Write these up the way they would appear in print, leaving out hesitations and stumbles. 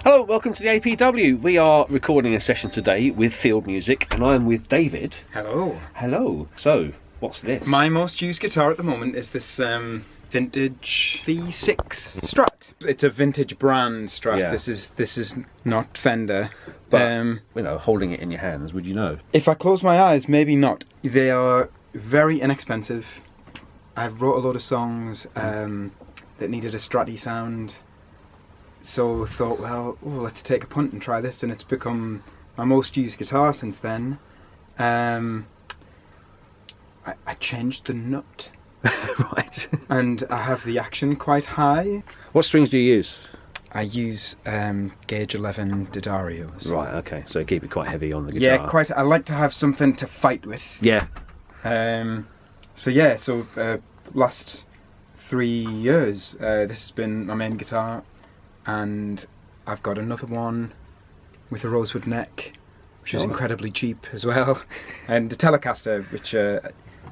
Hello, welcome to the APW. We are recording a session today with field music, and I'm with David. Hello. Hello. So, what's this? My most used guitar at the moment is this vintage V6 Strat. It's a vintage brand Strat. Yeah. This is not Fender. But, you know, holding it in your hands, would you know? If I close my eyes, maybe not. They are very inexpensive. I've wrote a load of songs that needed a Stratty sound. So thought, well, let's take a punt and try this, and it's become my most used guitar since then. I changed the nut. Right. And I have the action quite high. What strings do you use? I use gauge 11 Didarios. Right, okay, so keep it quite heavy on the guitar. Yeah, quite. I like to have something to fight with. Yeah. So last 3 years, this has been my main guitar. And I've got another one with a rosewood neck, which is incredibly cheap as well, and a Telecaster, which I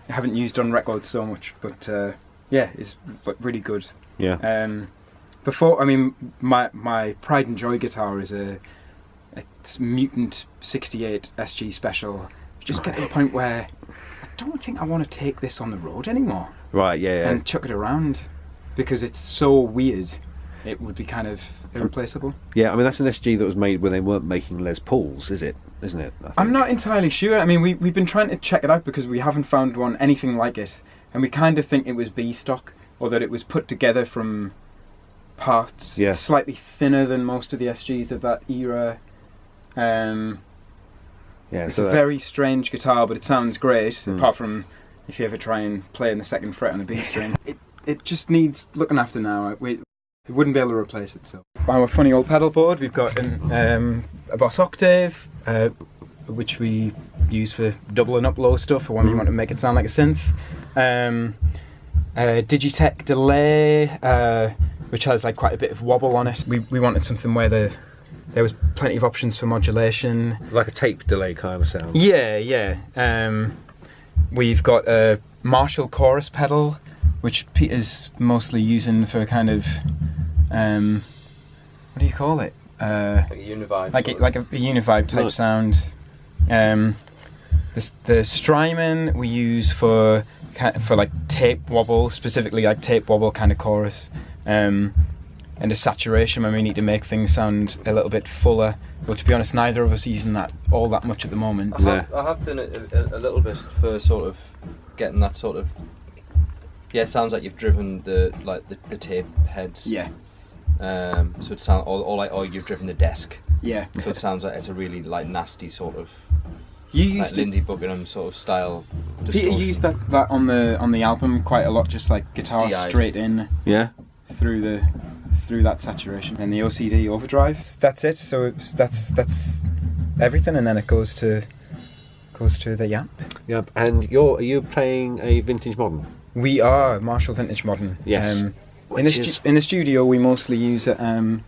haven't used on record so much, but yeah, is really good. Yeah. My pride and joy guitar is it's Mutant 68 SG Special. Just get to the point where I don't think I want to take this on the road anymore. Right. Yeah. And chuck it around because it's so weird. It would be kind of irreplaceable. Yeah, I mean that's an SG that was made when they weren't making Les Pauls, isn't it? I'm not entirely sure. I mean, we've been trying to check it out because we haven't found anything like it, and we kind of think it was B stock or that it was put together from parts. Yeah. It's slightly thinner than most of the SGs of that era. Yeah, it's a very strange guitar, but it sounds great. Apart from if you ever try and play in the second fret on a B string, it just needs looking after now. It wouldn't be able to replace it. So our funny old pedal board, we've got a Boss Octave, which we use for doubling up low stuff or when you want to make it sound like a synth. Digitech delay, which has like quite a bit of wobble on it. We wanted something where there was plenty of options for modulation. like a tape delay kind of sound. Yeah. We've got a Marshall chorus pedal, which Peter's mostly using for kind of, what do you call it? Like a univibe. Like a univibe type sound. The Strymon we use for like tape wobble, specifically like tape wobble kind of chorus, and a saturation when we need to make things sound a little bit fuller. But to be honest, neither of us are using that all that much at the moment. I have done it a little bit for sort of getting that sort of. Yeah, it sounds like you've driven the tape heads. Yeah. So it sounds or you've driven the desk. Yeah. So it sounds like it's a really like nasty sort of. You used Lindsey Buckingham sort of style. Peter used that on the album quite a lot, just like guitar DI'd. straight in. Yeah. Through that saturation and the OCD overdrive. That's it. So that's everything, and then it goes to the Yamp. Yep. And are you playing a vintage modern? We are Marshall Vintage Modern. Yes. In the studio, we mostly use a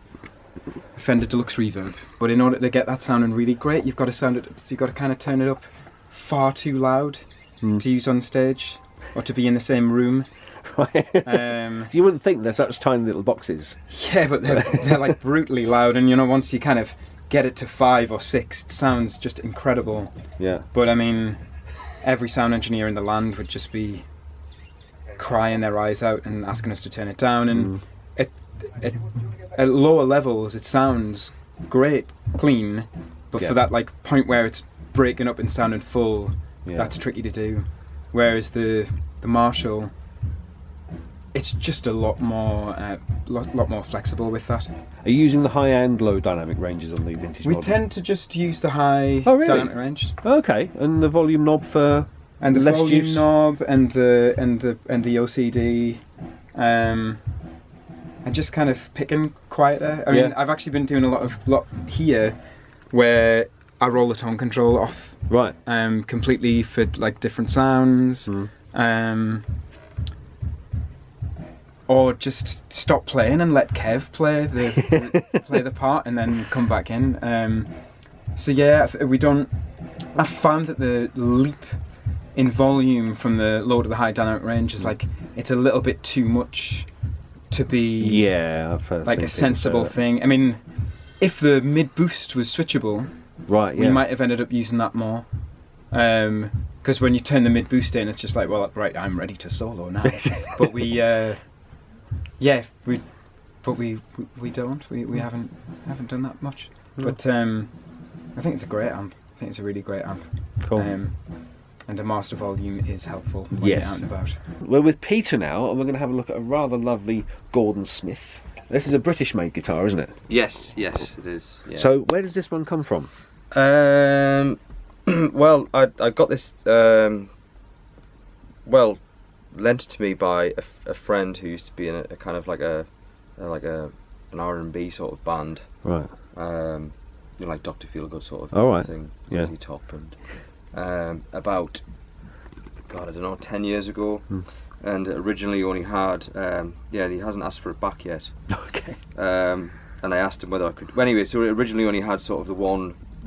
Fender Deluxe Reverb. But in order to get that sounding really great, you've got to kind of turn it up far too loud to use on stage or to be in the same room. You wouldn't think they're such tiny little boxes. Yeah, but they're like brutally loud, and once you kind of get it to 5 or 6, it sounds just incredible. Yeah. But I mean, every sound engineer in the land would just be crying their eyes out and asking us to turn it down, and at lower levels it sounds great, clean, but for that like point where it's breaking up and sounding full, that's tricky to do. Whereas the Marshall, it's just a lot more flexible with that. Are you using the high and low dynamic ranges on the vintage model? We tend to just use the high dynamic range. Okay, and the volume knob for and the less volume juice? knob and the OCD, and just kind of picking quieter. I mean, I've actually been doing a lot here where I roll the tone control off, right, completely for like different sounds. Or just stop playing and let Kev play the part and then come back in. So yeah, I found that the leap in volume from the low to the high dynamic range is like, it's a little bit too much to be I've heard like a sensible thing. I mean, if the mid boost was switchable, Right. we Yeah. might have ended up using that more. Because when you turn the mid boost in, it's just like, well, right, I'm ready to solo now. But we don't. We haven't done that much. No. But I think it's a great amp. I think it's a really great amp. Cool. And a master volume is helpful when Yes. you're out and about. We're with Peter now, and we're going to have a look at a rather lovely Gordon Smith. This is a British-made guitar, isn't it? Yes, yes, it is. Yeah. So where does this one come from? Well, I got this lent to me by a friend who used to be in a kind of like an R&B sort of band. Right. Like Dr. Feelgood sort of All right. thing. Yeah. ZZ Top, and about, God, I don't know, 10 years ago. And originally only had, he hasn't asked for it back yet. Okay. And I asked him whether I could. Well, anyway, so it originally only had sort of the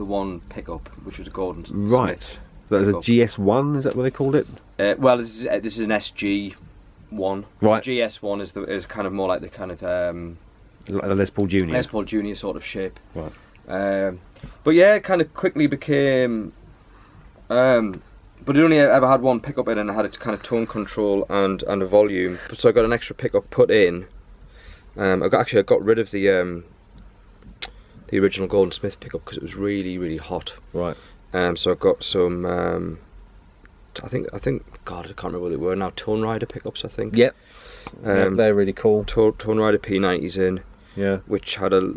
one pickup, which was a Gordon Right. Smith. That was a pickup. GS1, is that what they called it? Well, this is an SG1. Right. GS1 is kind of more like the kind of Like a Les Paul Junior. Les Paul Junior sort of shape. Right. But yeah, it kind of quickly became. But it only ever had one pickup in, and I had its kind of tone control and a volume. So I got an extra pickup put in. I got rid of the original Gordon Smith pickup because it was really, really hot. Right. So I got some. I think. God, I can't remember what they were now. Tone Rider pickups, I think. Yep. They're really cool. Tone Rider P90s in. Yeah. Which had a,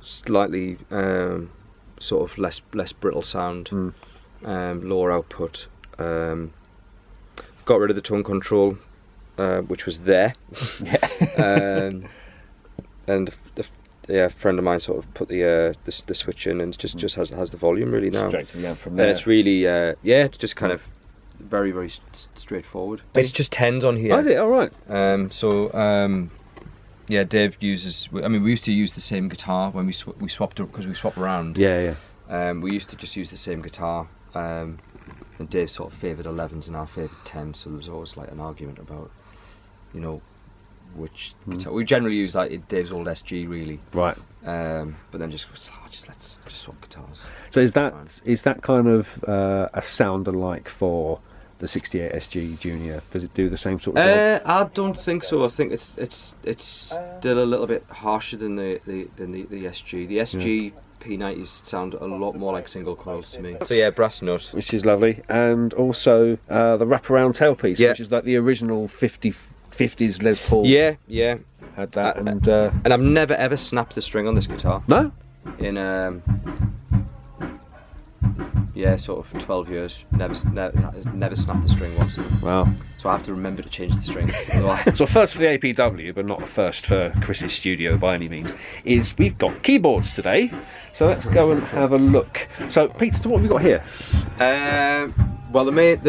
slightly sort of less brittle sound, lower output. Got rid of the tone control, which was there. And a friend of mine sort of put the switch in, and it just has the volume really now. Straight to the amp from there. And it's really it's just kind of very, very straightforward. It's just 10s on here. Oh, is it? All right. Dave uses. I mean, we used to use the same guitar when we swapped because we swap around. Yeah. We used to just use the same guitar, and Dave sort of favoured 11s and I favoured 10s. So there was always like an argument about, which guitar. We generally use like Dave's old SG really. Right. But then let's swap guitars. So is that kind of a sound alike for the 68 SG Junior? Does it do the same sort of job? I don't think so. I think it's still a little bit harsher than the SG. The SG P90s sound a lot more like single coils to me. So yeah, brass nut, Which is lovely, and also the wraparound tailpiece, Yeah. which is like the original 50s Les Paul. Yeah. Had that, And I've never ever snapped the string on this guitar. No. In sort of 12 years, never snapped the string once. Wow. So I have to remember to change the string. Otherwise, So first for the APW, but not first for Chris's studio by any means, is we've got keyboards today. So let's go and have a look. So Peter, what have we got here? well, the main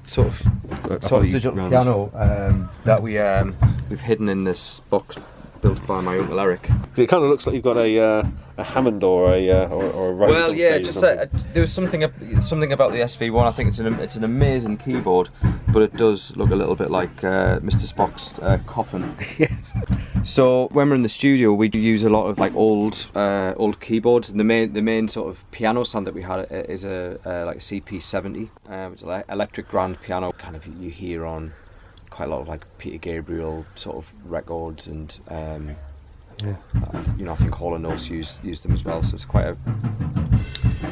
sort of digital piano that we've hidden in this box built by my uncle Eric. It kind of looks like you've got a Hammond or a Rhodes Well, on yeah, stage or just something. there was something about the SV1. I think it's an amazing keyboard, but it does look a little bit like Mr. Spock's coffin. Yes. So when we're in the studio, we do use a lot of like old keyboards. And the main sort of piano sound that we had is a like a CP70, which is an electric grand piano. Kind of you hear on quite a lot of like Peter Gabriel sort of records, and I think Hall & Oates used them as well. So it's quite a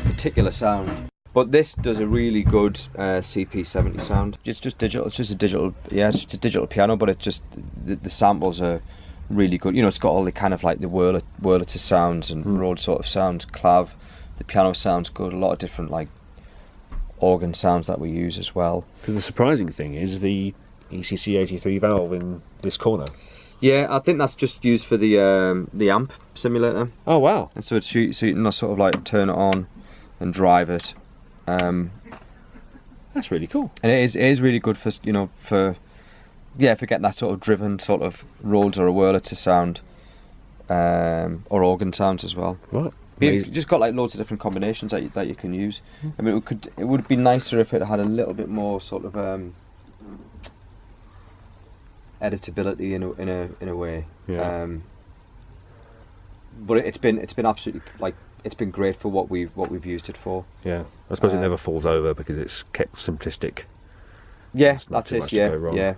particular sound. But this does a really good CP70 sound. It's just digital. It's just a digital piano, but it just the samples are really good. It's got all the kind of like the Wurlitzer sounds and Rhodes sort of sounds, clav. The piano sounds good. A lot of different like organ sounds that we use as well. Because the surprising thing is the ECC 83 valve in this corner. Yeah, I think that's just used for the amp simulator. Oh wow! And so you can sort of like turn it on and drive it. That's really cool. And it is really good for for getting that sort of driven sort of Rhodes or a Wurlitzer sound, or organ sounds as well. Right. You've just got like loads of different combinations that you can use. I mean, it would be nicer if it had a little bit more sort of editability in a way. Yeah. but it's been absolutely like it's been great for what we've used it for. Yeah, I suppose it never falls over because it's kept simplistic. Yeah, that's it. Yeah.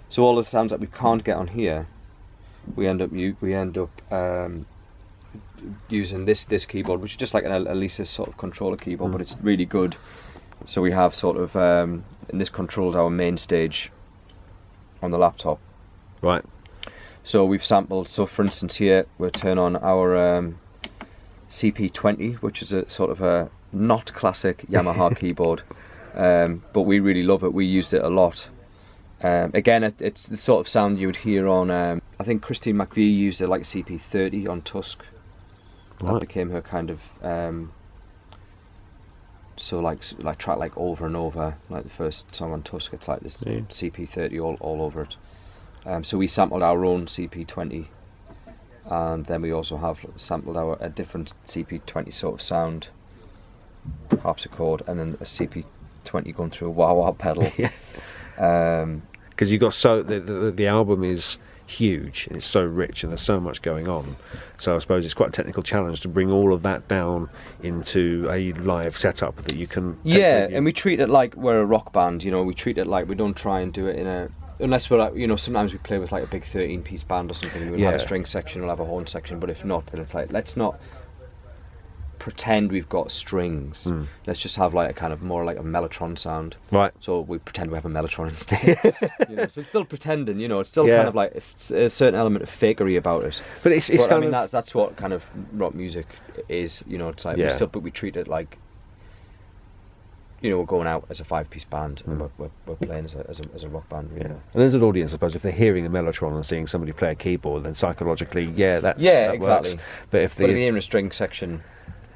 So all the sounds that we can't get on here, we end up using this keyboard, which is just like an Alesis sort of controller keyboard, but it's really good. So we have sort of, and this controls our main stage on the laptop. Right. So we've sampled. So for instance, here we'll turn on our CP20, which is a sort of a not classic Yamaha keyboard, but we really love it. We used it a lot. Again, it's the sort of sound you would hear on. I think Christine McVie used it like a CP30 on Tusk. That became her kind of. So like track like Over and Over, like the first song on Tusk. It's like this CP30 all over it. So we sampled our own CP20, and then we also have sampled a different CP20 sort of sound, harpsichord, and then a CP20 going through a wah-wah pedal. Because you've got the album is huge and it's so rich and there's so much going on, so I suppose it's quite a technical challenge to bring all of that down into a live setup that you can and we treat it like we're a rock band, you know. We treat it like we don't try and do it in a, unless we're like, you know, sometimes we play with like a big 13-piece band or something. We'll have a string section, we'll have a horn section, but if not, then it's like, let's not pretend we've got strings. Let's just have like a kind of more like a mellotron sound. Right. So we pretend we have a mellotron instead. You know, so it's still pretending, you know, it's still kind of like a certain element of fakery about it. But it's kind I mean, that's what kind of rock music is, you know. It's like we treat it like, you know, we're going out as a 5-piece band and we're playing as a rock band. Really. And there's an audience, I suppose, if they're hearing a mellotron and seeing somebody play a keyboard, then psychologically, that exactly. works. But if they're in a string section,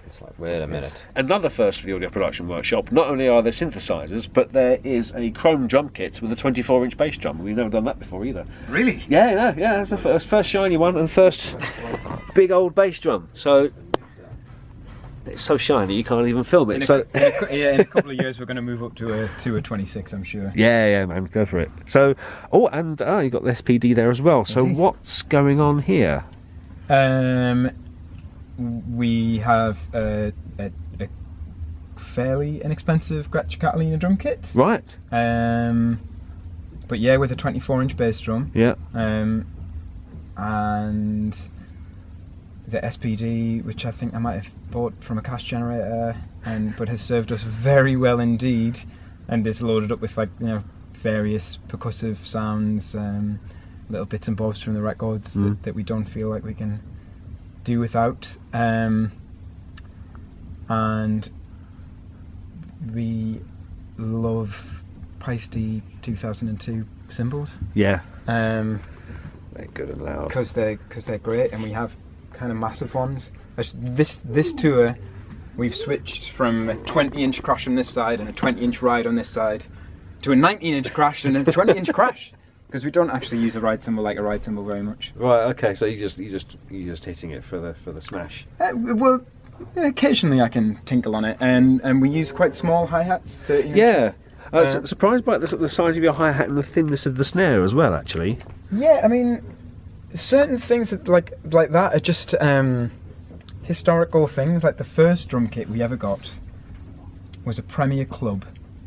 it's like, wait a minute. Another first for the Audio Production Workshop, not only are there synthesizers, but there is a chrome drum kit with a 24-inch bass drum. We've never done that before either. Really? Yeah, that's the first shiny one and first big old bass drum. So it's so shiny you can't even film it. In a couple of years we're going to move up to a 26, I'm sure. Yeah, man, go for it. So, you got the SPD there as well. So what's going on here? We have a fairly inexpensive Gretsch Catalina drum kit. Right. But with a 24-inch bass drum. Yeah. And the SPD, which I think I might have bought from a cash generator, but has served us very well indeed, and it's loaded up with various percussive sounds, little bits and bobs from the records that we don't feel like we can do without, and we love Peisty 2002 cymbals. Yeah. They're good and loud because they're great, and we have kind of massive ones. This tour, we've switched from a 20-inch crash on this side and a 20-inch ride on this side to a 19-inch crash and a 20-inch crash. Because we don't actually use a ride cymbal like a ride cymbal very much. Right. Okay. So you're just hitting it for the smash. Well, occasionally I can tinkle on it, and we use quite small hi-hats. 13 inches. Surprised by the size of your hi-hat and the thinness of the snare as well. Actually. Yeah. I mean, certain things like that are just historical things. Like the first drum kit we ever got was a Premier Club.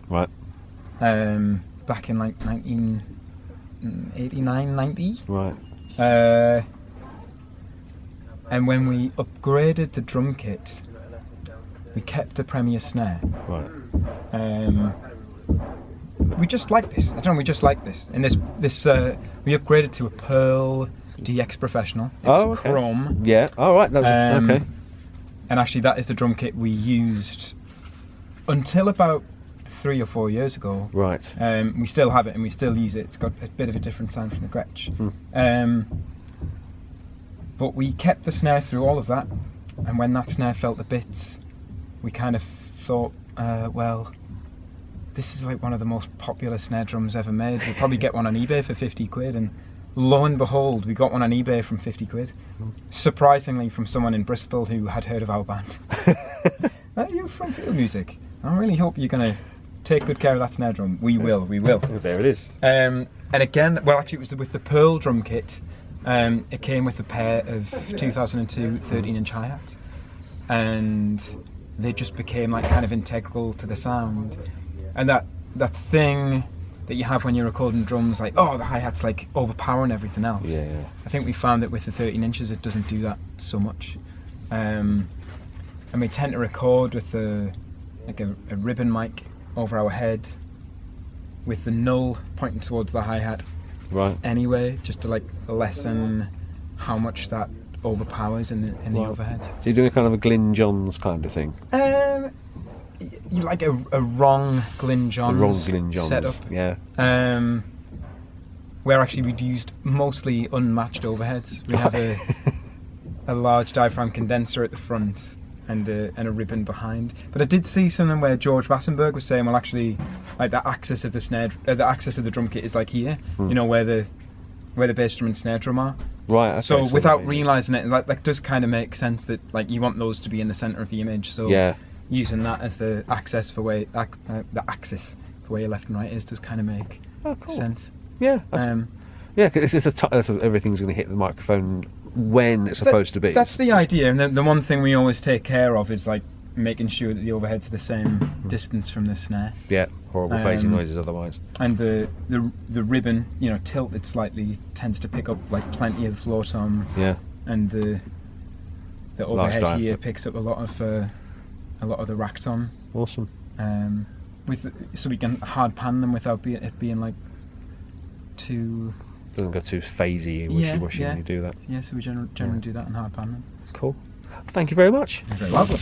Right. Back in like 1989, 90. Right. And when we upgraded the drum kit, we kept the Premier snare. Right. We just like this. I don't know. We just like this. And this we upgraded to a Pearl DX Professional. It was chrome. Yeah. All right. That was okay. And actually, that is the drum kit we used until about 3 or 4 years ago. Right. We still have it and we still use it. It's got a bit of a different sound from the Gretsch. But we kept the snare through all of that, and when that snare felt the bits, we kind of thought, well, this is like one of the most popular snare drums ever made. We'll probably get one on eBay for 50 quid, and lo and behold, we got one on eBay from 50 quid. Surprisingly, from someone in Bristol who had heard of our band. You're from Field Music. I really hope you're going to take good care of that snare drum. We will. There it is. And again, well, actually, it was with the Pearl drum kit. It came with a pair of 2002 13-inch hi-hats, and they just became like kind of integral to the sound. And that thing that you have when you're recording drums, like, oh, the hi-hat's like overpowering everything else. Yeah. I think we found that with the 13 inches it doesn't do that so much. And we tend to record with a ribbon mic over our head with the null pointing towards the hi-hat. Right. Anyway, just to like lessen how much that overpowers in the overhead. So you're doing a kind of a Glyn Johns kind of thing? You like a wrong Glyn Johns setup. Yeah. Where actually we'd used mostly unmatched overheads. We have a large diaphragm condenser at the front and a ribbon behind. But I did see something where George Wassenberg was saying, well, actually, like the axis of the snare, the axis of the drum kit is like here. You know, where the bass drum and snare drum are. Right. Okay, so without realising it, that does kind of make sense that like you want those to be in the centre of the image. So using that as the axis for where your left and right is does kind of make sense. Yeah. Yeah, because everything's going to hit the microphone when it's supposed to be. That's the idea, and the one thing we always take care of is like making sure that the overhead's the same distance from the snare. Yeah, horrible phasing noises otherwise. And the ribbon, you know, tilted slightly tends to pick up like plenty of the floor tom. Yeah. And the overhead here picks up a lot of the rack tom. Awesome. So we can hard pan them without it being like too. Doesn't go too phasey, wishy-washy when you do that. Yeah, so we generally do that and hard pan them. Cool. Thank you very much. You're very welcome.